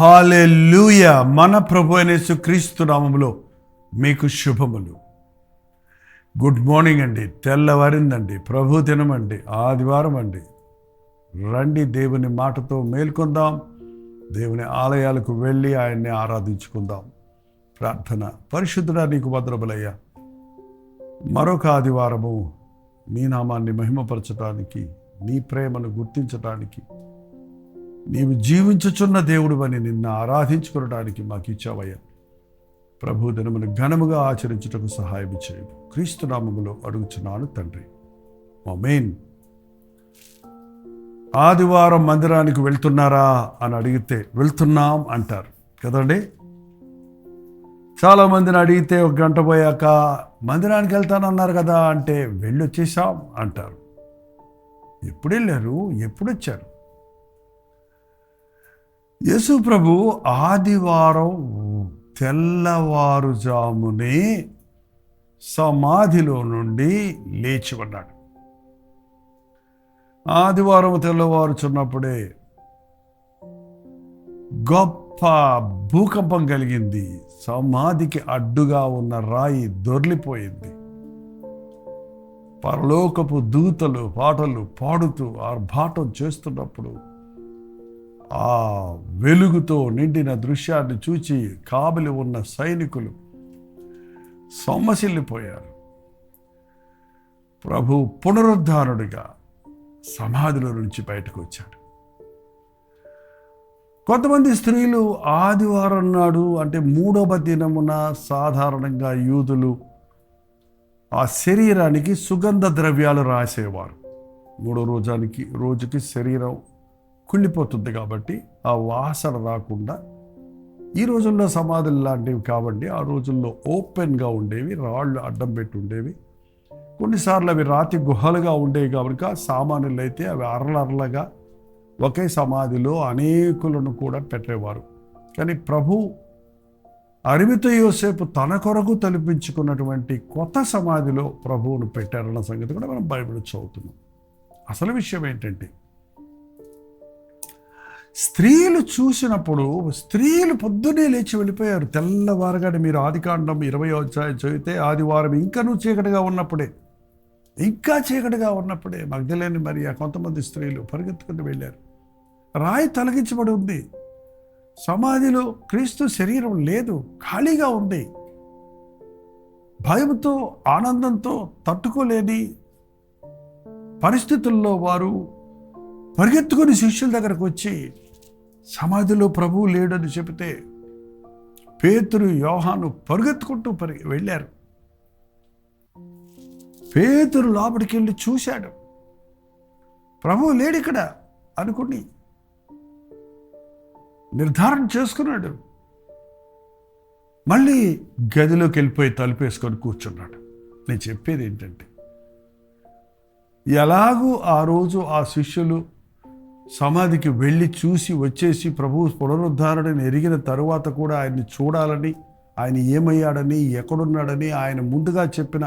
హల్లెలూయా. మన ప్రభు అయిన యేసుక్రీస్తు నామములో మీకు శుభములు. గుడ్ మార్నింగ్ అండి. తెల్లవారిందండి, ప్రభు దినం అండి, ఆదివారం అండి. రండి, దేవుని మాటతో మేల్కొందాం, దేవుని ఆలయాలకు వెళ్ళి ఆయన్ని ఆరాధించుకుందాం. ప్రార్థన. పరిశుద్ధుడా, నీకు భద్రబలయ్యా, మరొక ఆదివారము నీ నామాన్ని మహిమపరచడానికి, నీ ప్రేమను గుర్తించడానికి, నీవు జీవించుచున్న దేవుడు అని నిన్ను ఆరాధించుకోవడానికి మాకు ఇచ్చావయ్యా. ప్రభు దినమును ఘనముగా ఆచరించుటకు సహాయం చేయము. క్రీస్తు నామములో అడుగుచున్నాను తండ్రి, ఆమేన్. ఆదివారం మందిరానికి వెళ్తున్నారా అని అడిగితే వెళ్తున్నాం అంటారు కదండి. చాలామందిని అడిగితే ఒక గంట పోయాక మందిరానికి వెళ్తానన్నారు కదా అంటే వెళ్ళొచ్చేసాం అంటారు. ఎప్పుడు వెళ్ళారు, ఎప్పుడు వచ్చారు? యేసు ప్రభు ఆదివారం తెల్లవారుజామునే సమాధిలో నుండి లేచి ఉన్నాడు. ఆదివారం తెల్లవారుచున్నప్పుడే గొప్ప భూకంపం కలిగింది. సమాధికి అడ్డుగా ఉన్న రాయి దొర్లిపోయింది. పరలోకపు దూతలు పాటలు పాడుతూ ఆర్భాటం చేస్తున్నప్పుడు ఆ వెలుగుతో నిండిన దృశ్యాన్ని చూచి కాబలి ఉన్న సైనికులు సొమ్మసిల్లిపోయారు. ప్రభు పునరుద్ధారుడిగా సమాధిలో నుంచి బయటకు వచ్చాడు. కొంతమంది స్త్రీలు ఆదివారం నాడు అంటే 3వ దినమున సాధారణంగా యూదులు ఆ శరీరానికి సుగంధ ద్రవ్యాలు రాసేవారు. 3వ రోజుకి శరీరం కుళ్ళిపోతుంది కాబట్టి ఆ వాసన రాకుండా. ఈ రోజుల్లో సమాధులు లాంటివి కాబట్టి ఆ రోజుల్లో ఓపెన్గా ఉండేవి, రాళ్ళు అడ్డం పెట్టి ఉండేవి. కొన్నిసార్లు అవి రాతి గుహలుగా ఉండేవి కాబట్టి సామాన్యులు అయితే అవి అరలగా ఒకే సమాధిలో అనేకులను కూడా పెట్టేవారు. కానీ ప్రభు అరిమితో యోసేపు తన కొరకు తలపించుకున్నటువంటి కొత్త సమాధిలో ప్రభువును పెట్టారన్న సంగతి కూడా మనం బైబిల్ చదువుతున్నాం. అసలు విషయం ఏంటంటే, స్త్రీలు చూసినప్పుడు స్త్రీలు పొద్దునే లేచి వెళ్ళిపోయారు. తెల్లవారుగానే మీరు ఆదికాండం 20వ అధ్యాయం చదివితే ఆదివారం ఇంకా చీకటిగా ఉన్నప్పుడే మగ్దలేని మరియా కొంతమంది స్త్రీలు పరిగెత్తుకుని వెళ్ళారు. రాయి తొలగించబడి ఉంది. సమాధిలో క్రీస్తు శరీరం లేదు, ఖాళీగా ఉంది. భయంతో ఆనందంతో తట్టుకోలేని పరిస్థితుల్లో వారు పరిగెత్తుకుని శిష్యుల దగ్గరకు వచ్చి సమాధిలో ప్రభువు లేడని చెబితే పేతురు యోహాను పరిగెత్తుకుంటూ వెళ్ళారు. పేతురు లోపలికి వెళ్ళి చూశాడు, ప్రభువు లేడు ఇక్కడ అనుకుని నిర్ధారణ చేసుకున్నాడు. మళ్ళీ గదిలోకి వెళ్ళిపోయి తలుపేసుకొని కూర్చున్నాడు. నేను చెప్పేది ఏంటంటే, ఎలాగూ ఆ రోజు ఆ శిష్యులు సమాధికి వెళ్ళి చూసి వచ్చేసి ప్రభువు పునరుద్ధారణని ఎరిగిన తరువాత కూడా ఆయన్ని చూడాలని, ఆయన ఏమయ్యాడని, ఎక్కడున్నాడని ఆయన ముందుగా చెప్పిన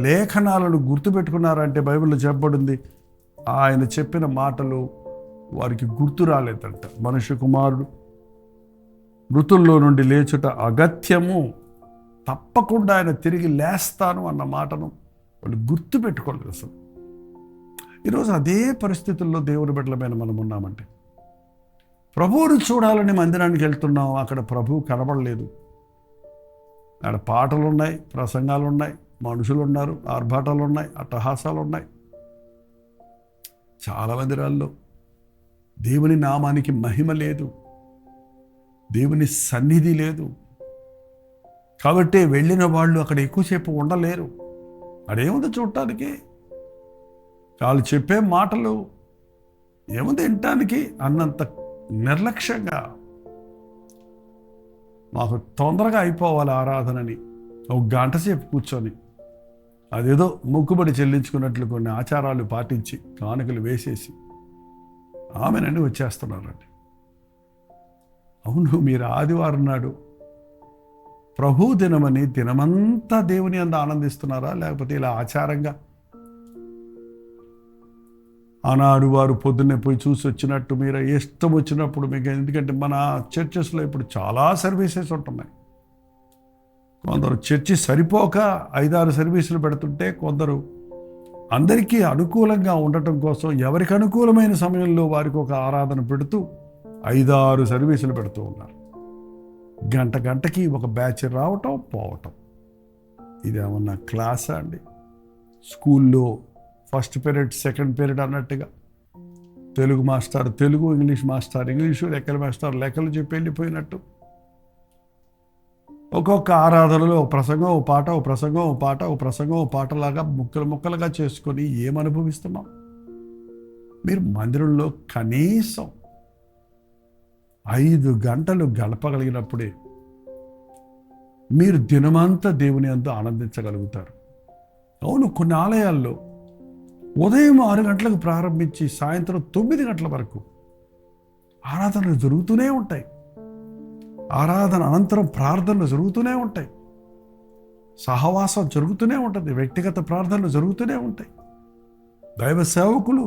లేఖనాలను గుర్తుపెట్టుకున్నారంటే బైబిల్లో చెప్పబడింది. ఆయన చెప్పిన మాటలు వారికి గుర్తు రాలేదంట. మనుష్య కుమారుడు మృతుల్లో నుండి లేచుట అగత్యము, తప్పకుండా ఆయన తిరిగి లేస్తాను అన్న మాటను వాళ్ళు గుర్తు పెట్టుకోలేదు అసలు. ఈరోజు అదే పరిస్థితుల్లో దేవుని బిడ్డలమైన మనం ఉన్నామంటే, ప్రభువుని చూడాలని మందిరానికి వెళ్తున్నాం, అక్కడ ప్రభువు కనబడలేదు. అక్కడ పాటలు ఉన్నాయి, ప్రసంగాలు ఉన్నాయి, మనుషులు ఉన్నారు, ఆర్భాటాలు ఉన్నాయి, అట్టహాసాలు ఉన్నాయి. చాలా మందిరాల్లో దేవుని నామానికి మహిమ లేదు, దేవుని సన్నిధి లేదు. కాబట్టి వెళ్ళిన వాళ్ళు అక్కడ ఎక్కువసేపు ఉండలేరు. అదేముంది చూడటానికి, వాళ్ళు చెప్పే మాటలు ఏముంది వినటానికి అన్నంత నిర్లక్ష్యంగా, మాకు తొందరగా అయిపోవాలి ఆరాధనని ఒక గంట సేపు కూర్చొని అదేదో మొక్కుబడి చెల్లించుకున్నట్లు కొన్ని ఆచారాలు పాటించి కానుకలు వేసేసి ఆమెనని వచ్చేస్తున్నారండి. అవును, మీరు ఆదివారం నాడు ప్రభు దినమని దినమంతా దేవుని అందు ఆనందిస్తున్నారా, లేకపోతే ఇలా ఆచారంగా ఆనాడు వారు పొద్దున్నే పోయి చూసి వచ్చినట్టు మీరు ఇష్టం వచ్చినప్పుడు మీకు, ఎందుకంటే మన చర్చెస్లో ఇప్పుడు చాలా సర్వీసెస్ ఉంటున్నాయి. కొందరు చర్చి సరిపోక 5-6 సర్వీసులు పెడుతుంటే, కొందరు అందరికీ అనుకూలంగా ఉండటం కోసం ఎవరికి అనుకూలమైన సమయంలో వారికి ఒక ఆరాధన పెడుతూ 5-6 సర్వీసులు పెడుతూ ఉన్నారు. గంటకి ఒక బ్యాచ్ రావటం పోవటం. ఇదేమన్నా క్లాసా అండి? స్కూల్లో ఫస్ట్ పీరియడ్, సెకండ్ పీరియడ్ అన్నట్టుగా Telugu master Telugu, English master English, లెక్కల మాస్టర్ లెక్కలు చెప్పి వెళ్ళిపోయినట్టు ఒక్కొక్క ఆరాధనలో ఒక ప్రసంగం, ఓ పాట, ఓ ప్రసంగం, ఓ పాట, ఓ ప్రసంగం, ఓ పాటలాగా ముక్కలుగా చేసుకొని ఏమనుభవిస్తున్నాం? మీరు మందిరంలో కనీసం 5 గంటలు గడపగలిగినప్పుడే మీరు దినమంతా దేవుని యందు ఆనందించగలుగుతారు. అవును, కొన్ని ఆలయాల్లో ఉదయం 6 గంటలకు ప్రారంభించి సాయంత్రం 9 గంటల వరకు ఆరాధనలు జరుగుతూనే ఉంటాయి. ఆరాధన అనంతరం ప్రార్థనలు జరుగుతూనే ఉంటాయి. సహవాసం జరుగుతూనే ఉంటుంది. వ్యక్తిగత ప్రార్థనలు జరుగుతూనే ఉంటాయి. దైవ సేవకులు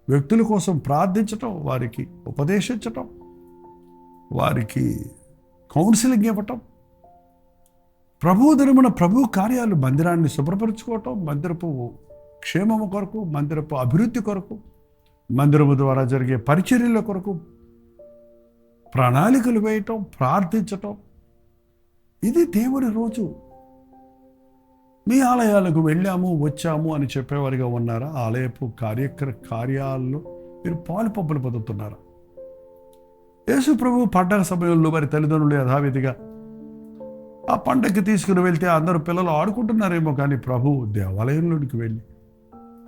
వ్యక్తుల కోసం ప్రార్థించటం, వారికి ఉపదేశించటం, వారికి కౌన్సిలింగ్ ఇవ్వటం, ప్రభు దినమున ప్రభు కార్యాలు, మందిరాన్ని శుభ్రపరచుకోవటం, మందిరపు క్షేమము కొరకు, మందిరపు అభివృద్ధి కొరకు, మందిరము ద్వారా జరిగే పరిచర్యల కొరకు ప్రణాళికలు వేయటం, ప్రార్థించటం. ఇది దేవుని రోజు. మీ ఆలయాలకు వెళ్ళాము వచ్చాము అని చెప్పేవారిగా ఉన్నారా? ఆలయపు కార్యాల్లో మీరు పాలు పప్పులు పొందుతున్నారా? యేసు ప్రభు పండగ సమయంలో వారి తల్లిదండ్రులు యథావిధిగా ఆ పండగకి తీసుకుని వెళ్తే అందరూ పిల్లలు ఆడుకుంటున్నారేమో, కానీ ప్రభు దేవాలయంలోనికి వెళ్ళి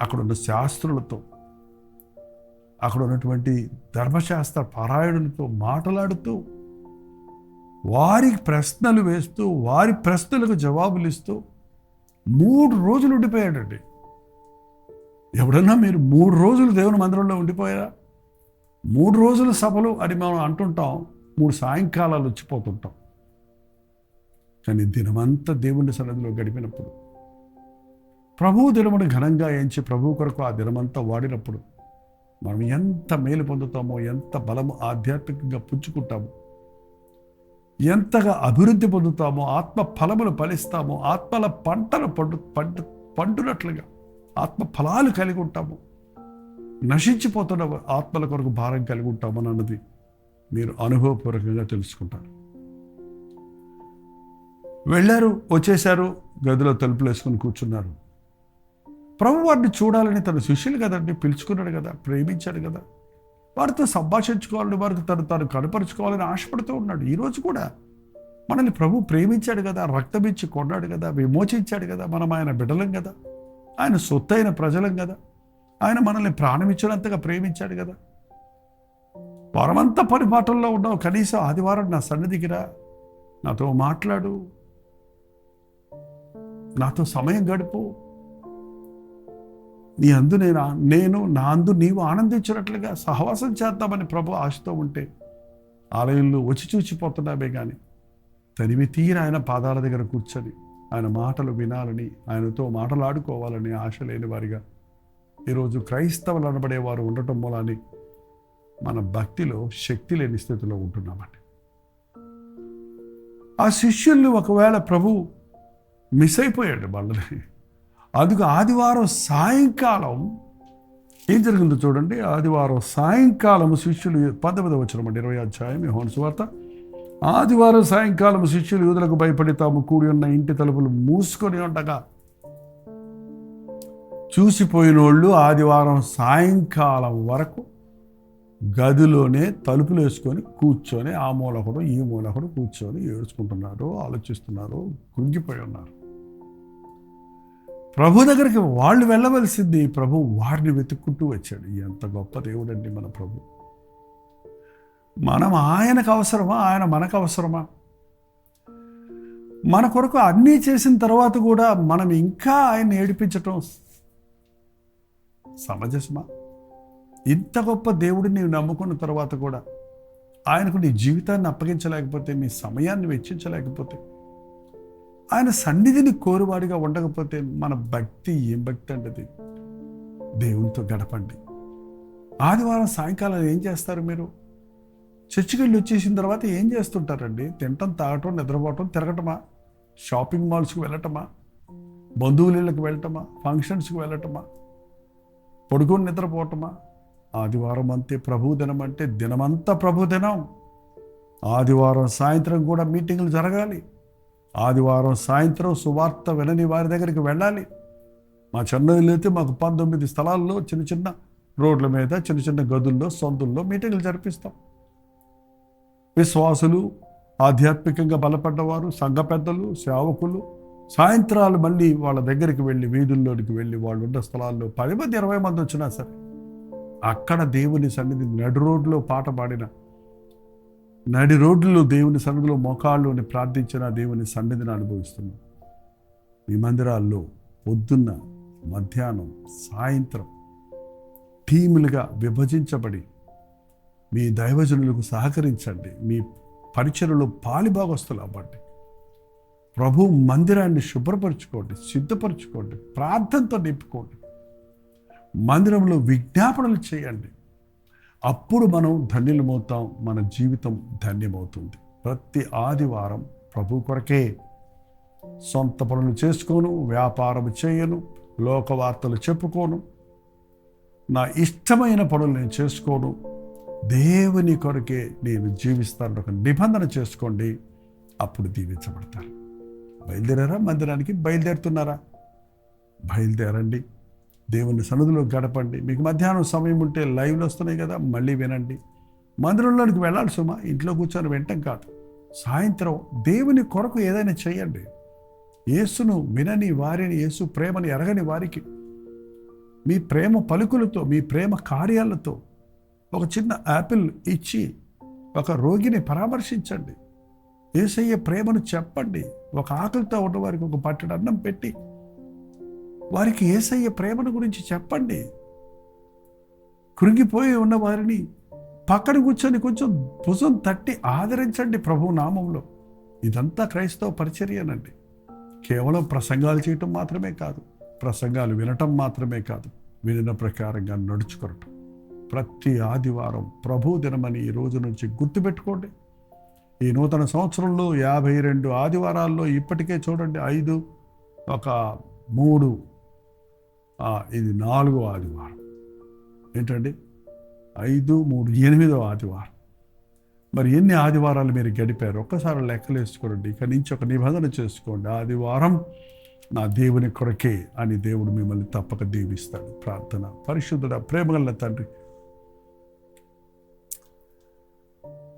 అక్కడున్న శాస్త్రులతో, అక్కడ ఉన్నటువంటి ధర్మశాస్త్ర పారాయణులతో మాట్లాడుతూ, వారి ప్రశ్నలు వేస్తూ, వారి ప్రశ్నలకు జవాబులు ఇస్తూ 3 రోజులు ఉండిపోయాడండి. ఎవడన్నా మీరు 3 రోజులు దేవుని మందిరంలో ఉండిపోయారా? 3 రోజుల సభలు అని మనం అంటుంటాం, 3 సాయంకాలాలు వచ్చిపోతుంటాం. కానీ దినమంతా దేవుని సన్నిధిలో గడిపినప్పుడు, ప్రభువు దినమును ఘనంగా ఎంచి ప్రభు కొరకు ఆ దినమంతా వాడినప్పుడు మనం ఎంత మేలు పొందుతామో, ఎంత బలము ఆధ్యాత్మికంగా పుంజుకుంటామో, ఎంతగా అభివృద్ధి పొందుతామో, ఆత్మ ఫలములు ఫలిస్తామో, ఆత్మల పంటలు పండునట్లుగా ఆత్మ ఫలాలు కలిగి ఉంటాము, నశించిపోతున్న ఆత్మల కొరకు భారం కలిగి ఉంటామని అన్నది మీరు అనుభవపూర్వకంగా తెలుసుకుంటారు. వెళ్ళారు, వచ్చేశారు, గదిలో తలుపులు వేసుకొని కూర్చున్నారు. ప్రభు వారిని చూడాలని తన శిష్యులు కదండి పిలుచుకున్నాడు కదా, ప్రేమించాడు కదా, వారితో సంభాషించుకోవాలని, వారికి తను కనపరుచుకోవాలని ఆశపడుతూ ఉన్నాడు. ఈరోజు కూడా మనల్ని ప్రభు ప్రేమించాడు కదా, రక్తమిచ్చి కొన్నాడు కదా, విమోచించాడు కదా, మనం ఆయన బిడ్డలం కదా, ఆయన సొత్తైన ప్రజలం కదా, ఆయన మనల్ని ప్రాణమిచ్చినంతగా ప్రేమించాడు కదా. వారమంతా పరిపాటల్లో ఉన్నావు, కనీసం ఆదివారం నా సన్నిధికి రా, నాతో మాట్లాడు, నాతో సమయం గడుపు, నీ అందు నేను నా అందు నీవు ఆనందించినట్లుగా సహవాసం చేద్దామని ప్రభు ఆశతో ఉంటే ఆలయంలో వచ్చి చూచిపోతున్నామే కానీ తనివి తీర ఆయన పాదాల దగ్గర కూర్చొని ఆయన మాటలు వినాలని, ఆయనతో మాటలాడుకోవాలని ఆశ లేని వారిగా ఈరోజు క్రైస్తవులు అనబడేవారు ఉండటం మూలాన్ని మన భక్తిలో శక్తి లేని స్థితిలో ఉంటున్నామండి. ఆ శిష్యుల్ని ఒకవేళ ప్రభు మిస్ అయిపోయాడు వాళ్ళని. అందుకు ఆదివారం సాయంకాలం ఏం జరిగిందో చూడండి. ఆదివారం సాయంకాలం శిష్యులు 19వ వచనం అండి, 20వ అధ్యాయం యోహాను సువార్త. ఆదివారం సాయంకాలం శిష్యులు యూదులకు భయపడి తాము కూడి ఉన్న ఇంటి తలుపులు మూసుకొని ఉండగా చూసిపోయిన వాళ్ళు ఆదివారం సాయంకాలం వరకు గదిలోనే తలుపులు వేసుకొని కూర్చొని ఆ మూలకుడు ఈ మూలకుడు కూర్చొని ఏడ్చుకుంటున్నారు, ఆలోచిస్తున్నారు, కృంగిపోయి ఉన్నారు. ప్రభు దగ్గరికి వాళ్ళు వెళ్ళవలసింది, ప్రభు వారిని వెతుక్కుంటూ వచ్చాడు. ఎంత గొప్ప దేవుడండి మన ప్రభు. మనం ఆయనకు అవసరమా, ఆయన మనకు అవసరమా? మన కొరకు అన్నీ చేసిన తర్వాత కూడా మనం ఇంకా ఆయన్ని ఏడిపించటం సమంజసమా? ఇంత గొప్ప దేవుడిని నీవు నమ్ముకున్న తర్వాత కూడా ఆయనకు నీ జీవితాన్ని అప్పగించలేకపోతే, నీ సమయాన్ని వెచ్చించలేకపోతే, ఆయన సన్నిధిని కోరువాడిగా ఉండకపోతే మన భక్తి ఏం భక్తి అంటది? దేవునితో గడపండి, ఆదివారం సాయంకాలం ఏం చేస్తారు మీరు? చర్చికి వెళ్ళి వచ్చేసిన తర్వాత ఏం చేస్తుంటారండి? తినటం, తాగటం, నిద్రపోవటం, తిరగటమా? షాపింగ్ మాల్స్కి వెళ్ళటమా? బంధువుల ఇళ్ళకి వెళ్ళటమా? ఫంక్షన్స్కి వెళ్ళటమా? పడుకొని నిద్రపోవటమా? ఆదివారం అంతే ప్రభుదినం, అంటే దినమంతా ప్రభుదినం. ఆదివారం సాయంత్రం కూడా మీటింగులు జరగాలి. ఆదివారం సాయంత్రం సువార్త వినని వారి దగ్గరికి వెళ్ళాలి. మా చెన్నైలో అయితే మాకు 19 స్థలాల్లో చిన్న చిన్న రోడ్ల మీద, చిన్న చిన్న గదుల్లో, సొంతుల్లో మీటింగులు జరిపిస్తాం. విశ్వాసులు, ఆధ్యాత్మికంగా బలపడ్డవారు, సంఘ పెద్దలు, సేవకులు సాయంత్రాలు మళ్ళీ వాళ్ళ దగ్గరికి వెళ్ళి, వీధుల్లోనికి వెళ్ళి, వాళ్ళు ఉన్న స్థలాల్లో 10 మంది 20 మంది వచ్చినా సరే అక్కడ దేవుని సన్నిధి నడి రోడ్లో పాట పాడిన, నడి రోడ్లలో దేవుని సన్నిధిలో మోకాళ్ళుని ప్రార్థించిన దేవుని సన్నిధిని అనుభవిస్తున్నాం. మీ మందిరాల్లో పొద్దున్న, మధ్యాహ్నం, సాయంత్రం టీములుగా విభజించబడి మీ దైవజనులకు సహకరించండి. మీ పరిచయలో పాలిభాగస్తులు అవ్వండి. ప్రభు మందిరాన్ని శుభ్రపరచుకోండి, సిద్ధపరచుకోండి, ప్రార్థనతో నింపుకోండి, మందిరంలో విజ్ఞాపనలు చేయండి. అప్పుడు మనం ధన్యులమవుతాం, మన జీవితం ధన్యమవుతుంది. ప్రతి ఆదివారం ప్రభు కొరకే. సొంత పనులు చేసుకోను, వ్యాపారం చేయను, లోకవార్తలు చెప్పుకోను, నా ఇష్టమైన పనులు నేను చేసుకోను, దేవుని కొరకే నేను జీవిస్తాను. ఒక నిబంధన చేసుకోండి, అప్పుడు దీవించబడతారు. బయలుదేరారా? మందిరానికి బయలుదేరుతున్నారా? బయలుదేరండి, దేవుని సన్నిధిలో గడపండి. మీకు మధ్యాహ్నం సమయం ఉంటే లైవ్లు వస్తున్నాయి కదా, మళ్ళీ వినండి. మందిరంలోనికి వెళ్ళాలి సుమా, ఇంట్లో కూర్చొని వినటం కాదు. సాయంత్రం దేవుని కొరకు ఏదైనా చేయండి. యేసును వినని వారిని, యేసు ప్రేమని ఎరగని వారికి మీ ప్రేమ పలుకులతో, మీ ప్రేమ కార్యాలతో ఒక చిన్న యాపిల్ ఇచ్చి ఒక రోగిని పరామర్శించండి. యేసయ్య ప్రేమను చెప్పండి. ఒక ఆకలితో ఉన్న వారికి ఒక పట్టెడు అన్నం పెట్టి వారికి యేసయ్య ప్రేమను గురించి చెప్పండి. కృంగిపోయి ఉన్న వారిని పక్కన కూర్చొని కొంచెం భుజం తట్టి ఆదరించండి ప్రభు నామంలో. ఇదంతా క్రైస్తవ పరిచర్యనండి. కేవలం ప్రసంగాలు చేయటం మాత్రమే కాదు, ప్రసంగాలు వినటం మాత్రమే కాదు, వినిన ప్రకారంగా నడుచుకోవటం. ప్రతి ఆదివారం ప్రభు దినమని ఈ రోజు నుంచి గుర్తుపెట్టుకోండి. ఈ నూతన సంవత్సరంలో 52 ఆదివారాల్లో ఇప్పటికే చూడండి, 5 ఒక 3, ఇది 4వ ఆదివారం. ఏంటండి 5, 3, 8వ ఆదివారం. మరి ఎన్ని ఆదివారాలు మీరు గడిపారు? ఒక్కసారి లెక్కలు వేసుకోండి. ఇక నుంచి ఒక నిబంధన చేసుకోండి, ఆదివారం నా దేవుని కొరకే అని. దేవుడు మిమ్మల్ని తప్పక దీవిస్తాడు. ప్రార్థన. పరిశుద్ధుడ, ప్రేమగల తండ్రి,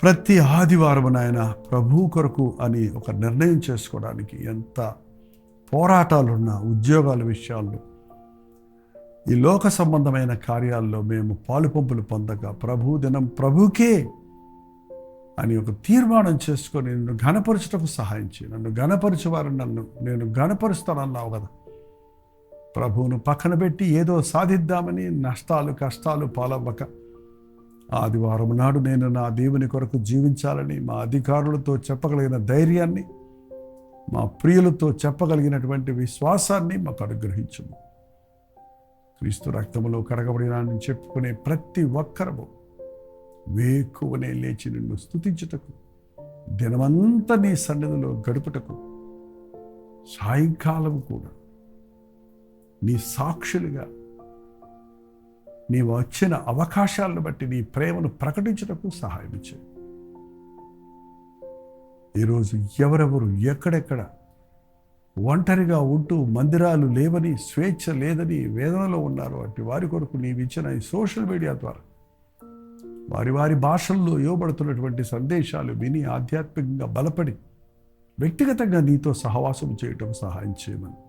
ప్రతి ఆదివారం నాయన ప్రభు కొరకు అని ఒక నిర్ణయం చేసుకోవడానికి ఎంత పోరాటాలున్నా, ఉద్యోగాల విషయాల్లో, ఈ లోక సంబంధమైన కార్యాల్లో మేము పాలుపంపులు పొందగా ప్రభు దినం ప్రభుకే అని ఒక తీర్మానం చేసుకొని నిన్ను ఘనపరచుటకు సహాయం చేయి. నన్ను ఘనపరచువారు నేను ఘనపరుస్తానన్నావు కదా. ప్రభువును పక్కన పెట్టి ఏదో సాధిద్దామని నష్టాలు, కష్టాలు పాలవ్వక ఆదివారం నాడు నేను నా దేవుని కొరకు జీవించాలని మా అధికారులతో చెప్పగలిగిన ధైర్యాన్ని, మా ప్రియులతో చెప్పగలిగినటువంటి విశ్వాసాన్ని మాకు అనుగ్రహించుము. క్రీస్తు రక్తములో కడగబడినాన్ని చెప్పుకునే ప్రతి ఒక్కరము వేకువనే లేచి నిన్ను స్తుతించుటకు, దినమంతా నీ సన్నిధిలో గడుపుటకు, సాయంకాలం కూడా నీ సాక్షులుగా నీవు వచ్చిన అవకాశాలను బట్టి నీ ప్రేమను ప్రకటించుటకు సహాయం చేయి. ఈరోజు ఎవరెవరు ఎక్కడెక్కడ ఒంటరిగా ఉంటూ మందిరాలు లేవని, స్వేచ్ఛ లేదని వేదనలో ఉన్నారో అట్టి వారి కొరకు నీవు ఇచ్చిన ఈ సోషల్ మీడియా ద్వారా వారి వారి భాషల్లో ఇవ్వబడుతున్నటువంటి సందేశాలు విని ఆధ్యాత్మికంగా బలపడి వ్యక్తిగతంగా నీతో సహవాసం చేయటం సహాయం చేయమని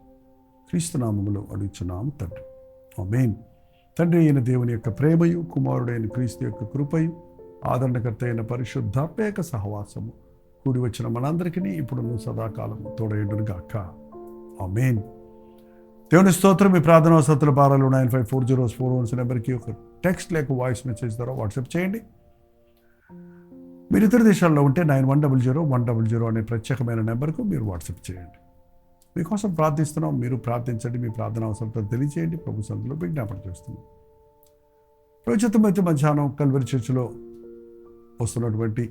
క్రీస్తునామములో అడుగుచున్నాము తండ్రి. ఆమేన్. తండ్రి అయిన దేవుని యొక్క ప్రేమయు, కుమారుడైన క్రీస్తు యొక్క కృపయు, ఆదరణకర్త అయిన పరిశుద్ధాత్మ యొక్క సహవాసము కూడి వచ్చిన మనందరికీ ఇప్పుడు సదాకాలం తోడైండును గాక. ఆమేన్. దేవుని స్తోత్రం. మీ ప్రార్థన వసతుల భారాలు 954041 నెంబర్కి ఒక టెక్స్ట్ లేక వాయిస్ మెసేజ్ ద్వారా వాట్సాప్ చేయండి. మీరు ఇతర దేశాల్లో ఉంటే 9100 అనే ప్రత్యేకమైన నెంబర్కు మీరు వాట్సాప్ చేయండి. మీకోసం ప్రార్థిస్తున్నాం, మీరు ప్రార్థించండి. మీ ప్రార్థన అవసరంతో తెలియజేయండి. ప్రభు సన్నిధిలో విజ్ఞాపన చేస్తున్నాం. ప్రవచితమైతే మధ్యాహ్నం కల్వరి చర్చిలో వస్తున్నటువంటి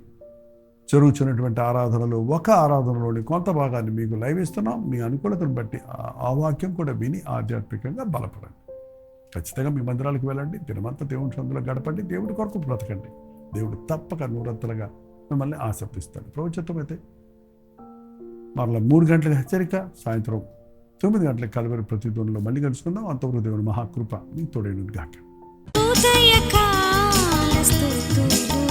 జరుగుతున్నటువంటి ఆరాధనలో ఒక ఆరాధనలోని కొంత భాగాన్ని మీకు లైవ్ ఇస్తున్నాం. మీ అనుకూలతను బట్టి ఆ వాక్యం కూడా విని ఆధ్యాత్మికంగా బలపడండి. ఖచ్చితంగా మీ మందిరాలకు వెళ్ళండి. దినమంతా దేవుని సందులో గడపండి. దేవుడి కొరకు బ్రతకండి. దేవుడు తప్పక నూరంతలుగా మిమ్మల్ని ఆశీర్వదిస్తాడు. ప్రవచితమైతే మరలా 3 గంటలకు హెచ్చరిక, సాయంత్రం 9 గంటలకు కల్వరి ప్రతిధ్వనిలో మళ్ళీ కలుసుకుందాం. అంతవరకు దేవుని మహాకృప మీ తోడైనది గాక. ఉదయకాల స్తుతులు